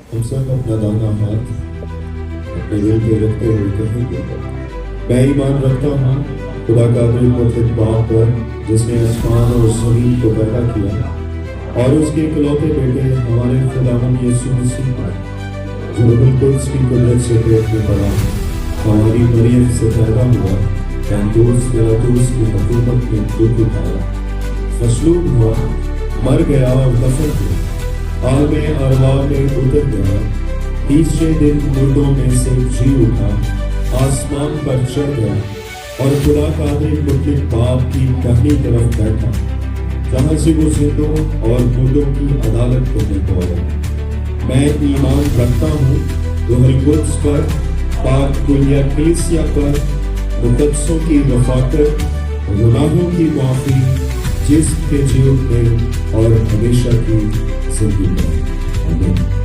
हम सब अपना दाहिना हाथ अपने दिल पे रखते हुए कहेंगे, मैं ईमान रखता हूँ खुदा कादिर मुतलक बाप पर जिसने आसमान और ज़मीन को पैदा किया, और उसके इकलौते बेटे हमारे खुदावंद यीशु मसीह पर जो रूहुल कुद्स की कुदरत से पेट में पड़ा, हमारी मरियम से पैदा हुआ, पैंतूस पिलातूस की हुकूमत में दुख उठाया, मसलूब हुआ, मर गया और दफन हुआ, आलमे अरवाह में उतर गया, तीसरे दिन मुर्दों में से जी उठा, आसमान पर चढ़ गया और खुदा कादिर मुतलक बाप की दाहिनी तरफ बैठा, जहाँ से वो जिंदों और मुर्दों की अदालत करने को आया। मैं ईमान रखता हूँ रूहुल कुद्स पर, पाक कुलिया कलीसिया पर, मुक़द्दसों की रफ़ाक़त, गुनाहों की माफ़ी, जिस्म के जी उठने और हमेशा की ज़िंदगी में। आमीन।